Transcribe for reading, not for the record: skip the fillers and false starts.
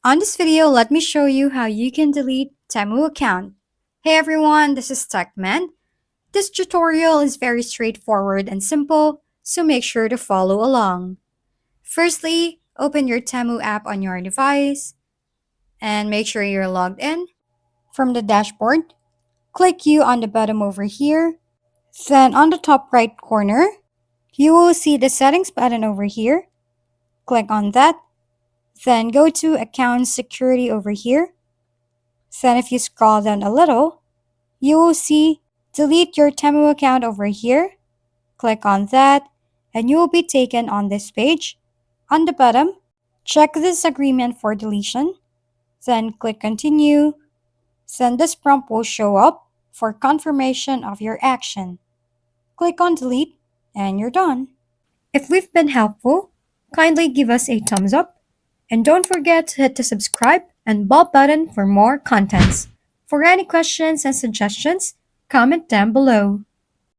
On this video, let me show you how you can delete TEMU account. Hey everyone, this is TechMan. This tutorial is very straightforward and simple, so make sure to follow along. Firstly, open your TEMU app on your device and make sure you're logged in. From the dashboard, click U on the bottom over here. Then on the top right corner, you will see the settings button over here. Click on that. Then go to Account Security over here. Then if you scroll down a little, you will see Delete your TEMU account over here. Click on that and you will be taken on this page. On the bottom, check this agreement for deletion. Then click Continue. Then this prompt will show up for confirmation of your action. Click on Delete and you're done. If we've been helpful, kindly give us a thumbs up. And don't forget to hit the subscribe and bell button for more contents. For any questions and suggestions, comment down below.